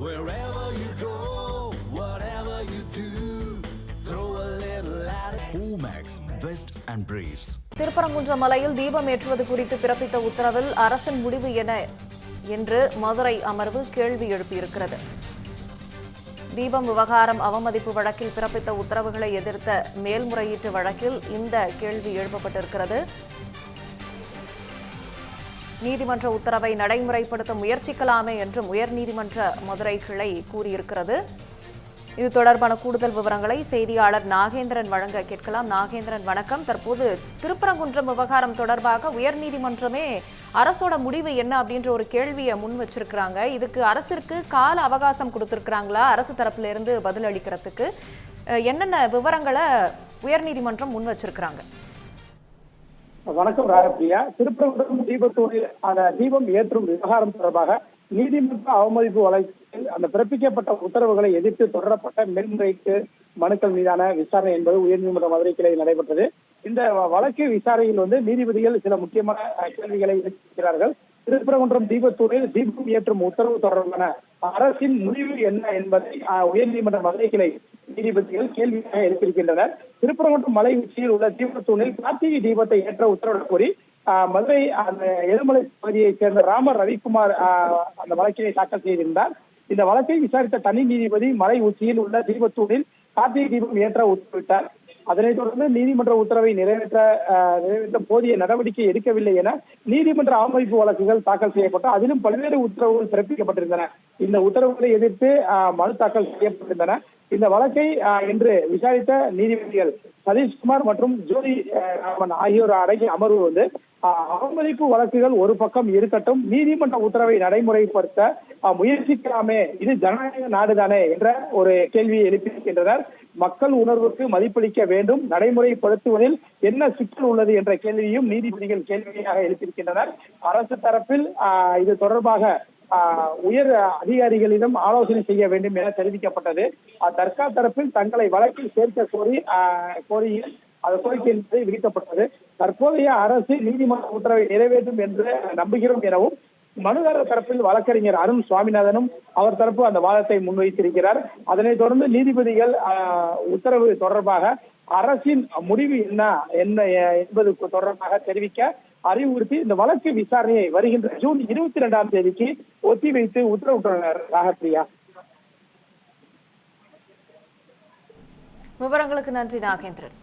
Wherever you go, whatever you do, throw a little at it. Omax, Vest and Briefs. Thiruparankundram மலையில் தீபம் ஏற்றுவது குறித்து பிறப்பித்த உத்தரவில் அரசின் முடிவு என என்று மதுரை அமர்வு கேள்வி எழுப்பியிருக்கிறது. தீபம் விவகாரம் அவமதிப்பு வழக்கில் பிறப்பித்த உத்தரவுகளை எதிர்த்த மேல்முறையீட்டு வழக்கில் இந்த கேள்வி எழுப்பப்பட்டிருக்கிறது. நீதிமன்ற உத்தரவை நடைமுறைப்படுத்த முயற்சிக்கலாமே என்றும் உயர்நீதிமன்ற மதுரை கிளை கூறியிருக்கிறது. இது தொடர்பான கூடுதல் விவரங்களை செய்தியாளர் நாகேந்திரன் வழங்க கேட்கலாம். நாகேந்திரன், வணக்கம். தற்போது திருப்பரங்குன்றம் விவகாரம் தொடர்பாக உயர்நீதிமன்றமே அரசோட முடிவு என்ன அப்படின்ற ஒரு கேள்வியை முன் வச்சிருக்கிறாங்க. இதுக்கு அரசிற்கு கால அவகாசம் கொடுத்திருக்கிறாங்களா? அரசு தரப்புல இருந்து பதில் அளிக்கிறதுக்கு என்னென்ன விவரங்களை உயர்நீதிமன்றம் முன் வச்சிருக்கிறாங்க? வணக்கம் ராகப்பிரியா. திருப்பரங்குன்றம் தீபம் ஏற்றும் விவகாரம் தொடர்பாக நீதிமன்ற அவமதிப்பு வழக்கில் அந்த பிறப்பிக்கப்பட்ட உத்தரவுகளை எதிர்த்து தொடரப்பட்ட மேல்முறையீட்டு மனுக்கள் மீதான விசாரணை என்பது உயர்நீதிமன்ற மதுரை கிளையில் நடைபெற்றது. இந்த வழக்கு விசாரணையில் நீதிபதிகள் சில முக்கியமான கேள்விகளை எழுப்பியிருக்கிறார்கள். திருப்பரங்குன்றம் தீபத்தூரில் தீபம் ஏற்றும் உத்தரவு தொடர்பான அரசின் முடிவு என்ன என்பதை உயர்நீதிமன்ற மதுரை கிளை நீதிபதிகள் கேள்வியாக எழுப்பியிருக்கின்றனர். திருப்பரங்குன்றம் மலை உச்சியில் உள்ள தீபத்தூரில் கார்த்திகை தீபத்தை ஏற்ற உத்தரவிடக் கோரி மதுரை அந்த எருமலை பகுதியைச் சேர்ந்த ராமர் ரவிக்குமார் அந்த வழக்கினை தாக்கல் செய்திருந்தார். இந்த வழக்கை விசாரித்த தனி நீதிபதி மலை உச்சியில் உள்ள தீபத்தூரில் கார்த்திகை தீபம் ஏற்ற உத்தரவிட்டார். அதனைத் தொடர்ந்து நீதிமன்ற உத்தரவை நிறைவேற்ற போதிய நடவடிக்கை எடுக்கவில்லை என நீதிமன்ற அவமதிப்பு வழக்குகள் தாக்கல் செய்யப்பட்டு அதிலும் பல்வேறு உத்தரவுகள் பிறப்பிக்கப்பட்டிருந்தன. இந்த உத்தரவுகளை எதிர்த்து மனு தாக்கல் செய்யப்பட்டிருந்தன. இந்த வழக்கை இன்று விசாரித்த நீதிபதிகள் சதீஷ்குமார் மற்றும் ஜோதி ராமன் ஆகியோர் அடங்கிய அமர்வு அவமதிப்பு வழக்குகள் ஒரு பக்கம் இருக்கட்டும், நீதிமன்ற உத்தரவை நடைமுறைப்படுத்த முயற்சிக்கலாமே, இது ஜனநாயக நாடுதானே என்ற ஒரு கேள்வியை எழுப்பியிருக்கின்றனர். மக்கள் உணர்வுக்கு மதிப்பளிக்க வேண்டும், நடைமுறைப்படுத்துவதில் என்ன சிக்கல் உள்ளது என்ற கேள்வியும் நீதிபதிகள் கேள்வியாக எழுப்பியிருக்கின்றனர். அரசு தரப்பில் இது தொடர்பாக உயர் அதிகாரிகளிடம் ஆலோசனை செய்ய வேண்டும் என தெரிவிக்கப்பட்டது. தர்கா தரப்பில் தங்களை வழக்கில் சேர்க்க கோரியில் அது கோரிக்கை என்பதை விதிக்கப்பட்டது. தற்போதைய அரசு நீதிமன்ற உத்தரவை நிறைவேற்றும் என்று நம்புகிறோம் எனவும் மனுதாரர் தரப்பில் வழக்கறிஞர் அருண் சுவாமிநாதனும் அவர் தரப்பு அந்த வாதத்தை முன்வைத்திருக்கிறார். அதனைத் தொடர்ந்து நீதிபதிகள் உத்தரவு தொடர்பாக அரசின் முடிவு என்ன என்பது தொடர்பாக தெரிவிக்க அறிவுறுத்தி இந்த வழக்கு விசாரணையை வருகின்ற ஜூன் 22ஆம் தேதிக்கு ஒத்திவைத்து உத்தரவிட்டுள்ளனர். ராகப்பிரியா, விவரங்களுக்கு நன்றி நாகேந்திரன்.